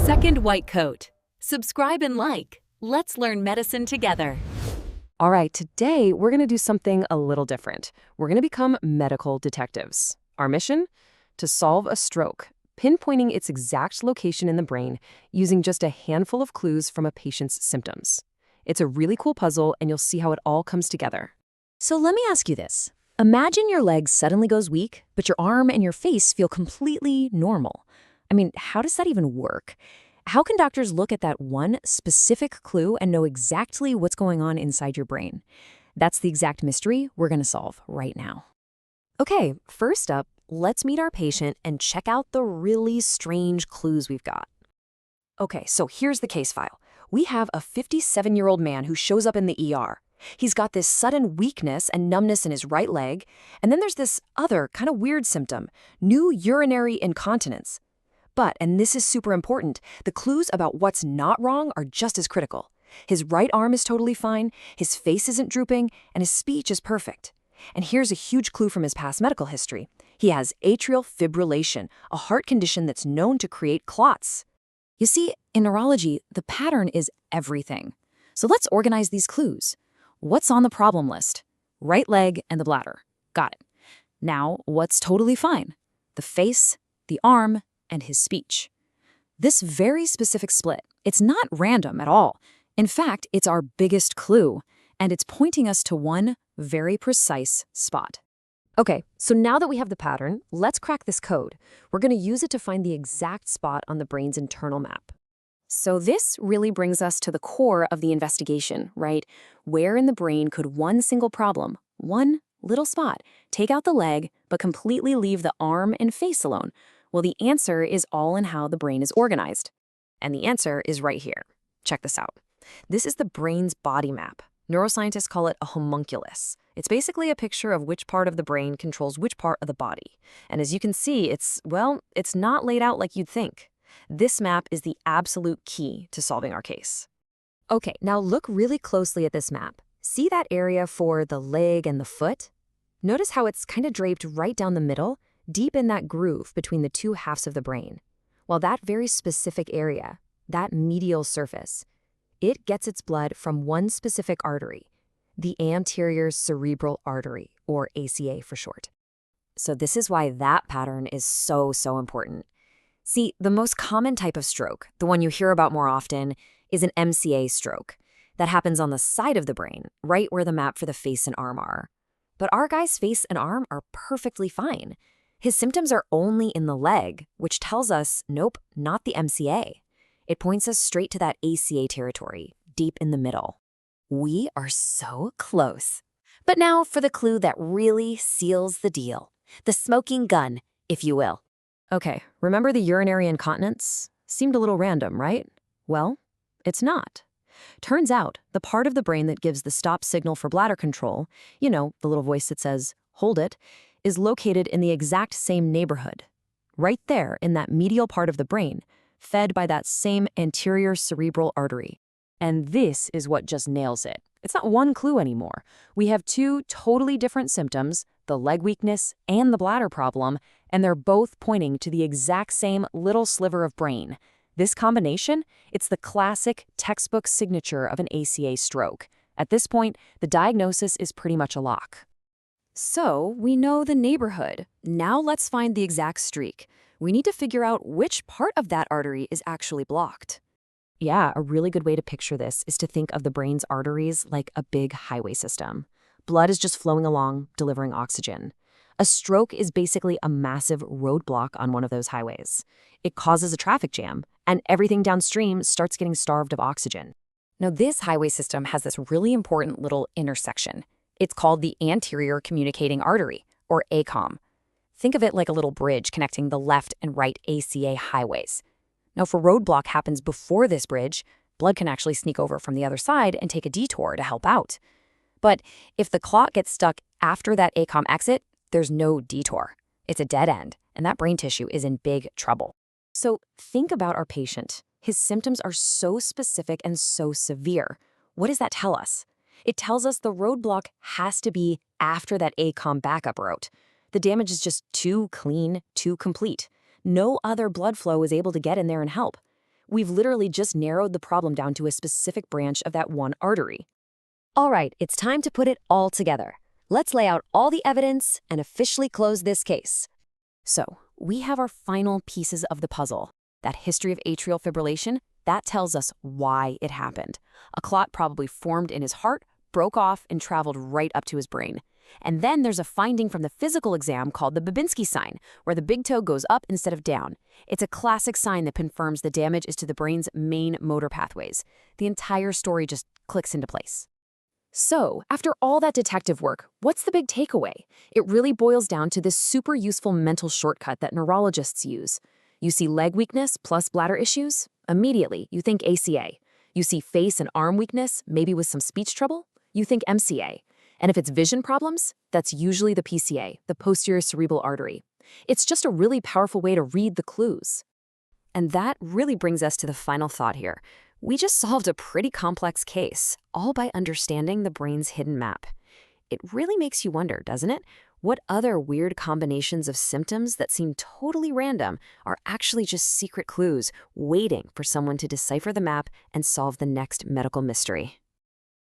Second white coat. Subscribe and like. Let's learn medicine together. All right, today we're going to do something a little different. We're going to become medical detectives. Our mission? To solve a stroke, pinpointing its exact location in the brain using just a handful of clues from a patient's symptoms. It's a really cool puzzle, and you'll see how it all comes together. So let me ask you this. Imagine your leg suddenly goes weak, but your arm and your face feel completely normal. I mean, how does that even work? How can doctors look at that one specific clue and know exactly what's going on inside your brain? That's the exact mystery we're going to solve right now. Okay, first up, let's meet our patient and check out the really strange clues we've got. Okay, so here's the case file. We have a 57-year-old man who shows up in the ER. He's got this sudden weakness and numbness in his right leg, and then there's this other kind of weird symptom, new urinary incontinence. But, and this is super important, the clues about what's not wrong are just as critical. His right arm is totally fine, his face isn't drooping, and his speech is perfect. And here's a huge clue from his past medical history. He has atrial fibrillation, a heart condition that's known to create clots. You see, in neurology, the pattern is everything. So let's organize these clues. What's on the problem list? Right leg and the bladder. Got it. Now, what's totally fine? The face, the arm, and his speech. This very specific split, it's not random at all. In fact, it's our biggest clue, and it's pointing us to one very precise spot. Okay, so now that we have the pattern, let's crack this code. We're going to use it to find the exact spot on the brain's internal map. So this really brings us to the core of the investigation, right? Where in the brain could one single problem, one little spot, take out the leg, but completely leave the arm and face alone? Well, the answer is all in how the brain is organized. And the answer is right here. Check this out. This is the brain's body map. Neuroscientists call it a homunculus. It's basically a picture of which part of the brain controls which part of the body. And as you can see, it's not laid out like you'd think. This map is the absolute key to solving our case. Okay, now look really closely at this map. See that area for the leg and the foot? Notice how it's kind of draped right down the middle, deep in that groove between the two halves of the brain. Well, that very specific area, that medial surface, it gets its blood from one specific artery, the Anterior Cerebral Artery, or ACA for short. So this is why that pattern is so important. See, the most common type of stroke, the one you hear about more often, is an MCA stroke. That happens on the side of the brain, right where the map for the face and arm are. But our guy's face and arm are perfectly fine. His symptoms are only in the leg, which tells us, nope, not the MCA. It points us straight to that ACA territory, deep in the middle. We are so close. But now for the clue that really seals the deal. The smoking gun, if you will. Okay, remember the urinary incontinence? Seemed a little random, right? Well, it's not. Turns out, the part of the brain that gives the stop signal for bladder control, you know, the little voice that says, hold it, is located in the exact same neighborhood. Right there in that medial part of the brain, fed by that same anterior cerebral artery. And this is what just nails it. It's not one clue anymore. We have two totally different symptoms, the leg weakness and the bladder problem, and they're both pointing to the exact same little sliver of brain. This combination, it's the classic textbook signature of an ACA stroke. At this point, the diagnosis is pretty much a lock. So, we know the neighborhood. Now let's find the exact streak. We need to figure out which part of that artery is actually blocked. Yeah, a really good way to picture this is to think of the brain's arteries like a big highway system. Blood is just flowing along, delivering oxygen. A stroke is basically a massive roadblock on one of those highways. It causes a traffic jam, and everything downstream starts getting starved of oxygen. Now, this highway system has this really important little intersection. It's called the anterior communicating artery, or ACOM. Think of it like a little bridge connecting the left and right ACA highways. Now, if a roadblock happens before this bridge, blood can actually sneak over from the other side and take a detour to help out. But if the clot gets stuck after that ACOM exit, there's no detour. It's a dead end, and that brain tissue is in big trouble. So think about our patient. His symptoms are so specific and so severe. What does that tell us? It tells us the roadblock has to be after that ACOM backup route. The damage is just too clean, too complete. No other blood flow is able to get in there and help. We've literally just narrowed the problem down to a specific branch of that one artery. All right, it's time to put it all together. Let's lay out all the evidence and officially close this case. So, we have our final pieces of the puzzle. That history of atrial fibrillation, that tells us why it happened. A clot probably formed in his heart, broke off, and traveled right up to his brain. And then there's a finding from the physical exam called the Babinski sign, where the big toe goes up instead of down. It's a classic sign that confirms the damage is to the brain's main motor pathways. The entire story just clicks into place. So, after all that detective work, what's the big takeaway? It really boils down to this super useful mental shortcut that neurologists use. You see leg weakness plus bladder issues? Immediately, you think ACA. You see face and arm weakness, maybe with some speech trouble? You think MCA. And if it's vision problems, that's usually the PCA, the posterior cerebral artery. It's just a really powerful way to read the clues. And that really brings us to the final thought here. We just solved a pretty complex case, all by understanding the brain's hidden map. It really makes you wonder, doesn't it? What other weird combinations of symptoms that seem totally random are actually just secret clues waiting for someone to decipher the map and solve the next medical mystery?